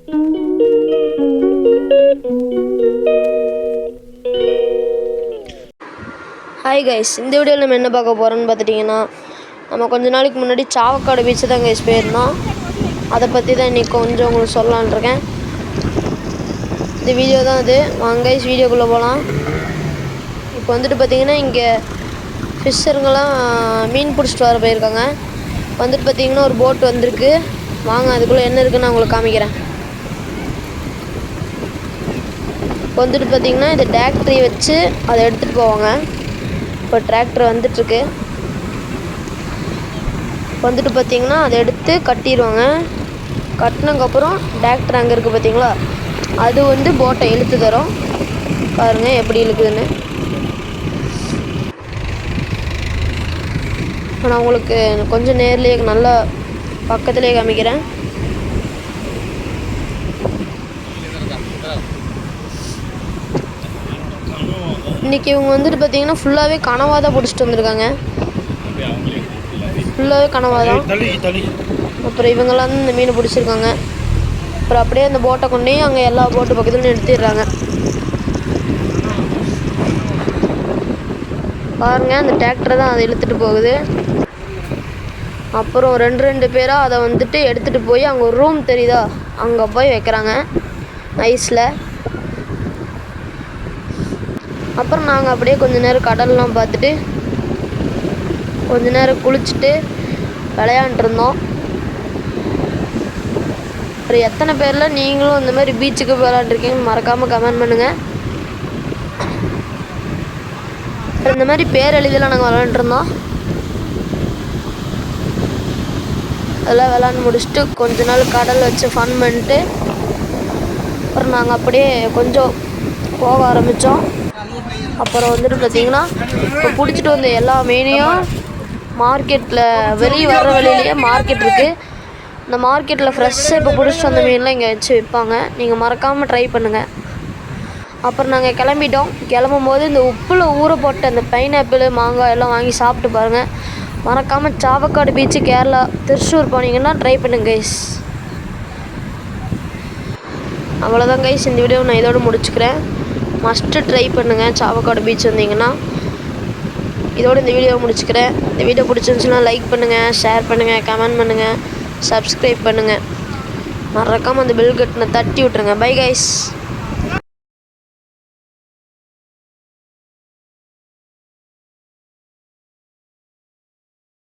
Hi guys, இந்த வீடியோவில் நம்ம என்ன பார்க்க போகிறோன்னு பார்த்துட்டிங்கன்னா, நம்ம கொஞ்ச நாளைக்கு முன்னாடி சாவக்காடு பீச்சு தான் கைஸ் போயிருந்தோம். அதை பற்றி தான் இன்றைக்கி கொஞ்சம் உங்களுக்கு சொல்லலான் இருக்கேன். இந்த வீடியோ தான் அது. வாங்க கைஸ் வீடியோக்குள்ளே போகலாம். இப்போ வந்துட்டு பார்த்திங்கன்னா, இங்கே ஃபிஷ்ஷருங்கெல்லாம் மீன் பிடிச்சிட்டு வர போயிருக்காங்க. வந்துட்டு பார்த்திங்கன்னா ஒரு போட் வந்திருக்கு. வாங்க அதுக்குள்ளே என்ன இருக்குதுன்னு நான் உங்களுக்கு காமிக்கிறேன். இப்போ வந்துட்டு பார்த்திங்கன்னா இந்த டிராக்டரி வச்சு அதை எடுத்துகிட்டு போவாங்க. இப்போ டிராக்டர் வந்துட்டுருக்கு. வந்துட்டு பார்த்திங்கன்னா அதை எடுத்து கட்டிடுவாங்க. கட்டினதுக்கப்புறம் டிராக்டர் அங்கே இருக்குது பார்த்திங்களா, அது வந்து போட்டை இழுத்து தரும். பாருங்கள் எப்படி இழுக்குதுன்னு. நான் உங்களுக்கு கொஞ்சம் நேர்லேயே நல்லா பக்கத்துலேயே காமிக்கிறேன். இன்றைக்கி இவங்க வந்துட்டு பார்த்திங்கன்னா ஃபுல்லாகவே கனவாக தான் பிடிச்சிட்டு வந்திருக்காங்க. ஃபுல்லாகவே கனவாக தான். அப்புறம் இவங்கெல்லாம் இந்த மீனை பிடிச்சிருக்காங்க. அப்புறம் அப்படியே அந்த போட்டை கொண்டே அங்கே எல்லா போட்டு பக்கத்துலையும் நிறுத்திடுறாங்க. பாருங்கள், அந்த டிராக்டர் தான் அதை இழுத்துட்டு போகுது. அப்புறம் ரெண்டு பேராக அதை வந்துட்டு எடுத்துகிட்டு போய் அங்கே ஒரு ரூம் தெரியுதா, அங்கே போய் வைக்கிறாங்க ஐஸில். அப்புறம் நாங்கள் அப்படியே கொஞ்ச நேரம் கடல்லாம் பார்த்துட்டு கொஞ்ச நேரம் குளிச்சுட்டு விளையாண்டுருந்தோம். அப்புறம் எத்தனை பேரில் நீங்களும் இந்த மாதிரி பீச்சுக்கு விளையாண்டுருக்கீங்கன்னு மறக்காமல் கமெண்ட் பண்ணுங்கள். அப்புறம் இந்த மாதிரி பேர் எழுதிலாம் நாங்கள் விளையாண்டுருந்தோம். அதெல்லாம் விளாண்டு முடிச்சுட்டு கொஞ்ச நாள் கடல் வச்சு ஃபன் பண்ணிட்டு அப்புறம் நாங்கள் அப்படியே கொஞ்சம் போக ஆரம்பித்தோம். அப்புறம் வந்துட்டு பார்த்திங்கன்னா இப்போ பிடிச்சிட்டு வந்த எல்லா மீனையும் மார்க்கெட்டில் வெளியே வர்ற வழியிலேயே மார்க்கெட் இருக்குது. இந்த மார்க்கெட்டில் ஃப்ரெஷ்ஷாக இப்போ பிடிச்சிட்டு வந்த மீன்லாம் இங்கே வச்சு விற்பாங்க. நீங்கள் மறக்காமல் ட்ரை பண்ணுங்கள். அப்புறம் நாங்கள் கிளம்பிட்டோம். கிளம்பும் போது இந்த உப்பில் ஊற போட்ட அந்த பைனாப்பிள் மாங்காய் எல்லாம் வாங்கி சாப்பிட்டு பாருங்கள். மறக்காமல் சாவக்காடு பீச்சு கேரளா திருச்சூர் போனீங்கன்னா ட்ரை பண்ணுங்க கைஸ். அவ்வளோதான் கைஸ், இந்த வீடியோ நான் இதோடு முடிச்சுக்கிறேன். மஸ்ட்டு ட்ரை பண்ணுங்கள் சாவக்காடு பீச் வந்தீங்கன்னா. இதோடு இந்த வீடியோவை முடிச்சுக்கிறேன். இந்த வீடியோ பிடிச்சிருந்துச்சுன்னா லைக் பண்ணுங்கள், ஷேர் பண்ணுங்கள், கமெண்ட் பண்ணுங்கள், சப்ஸ்கிரைப் பண்ணுங்கள். மறக்காமல் அந்த பெல் பட்டனை தட்டி விட்ருங்க. Bye guys.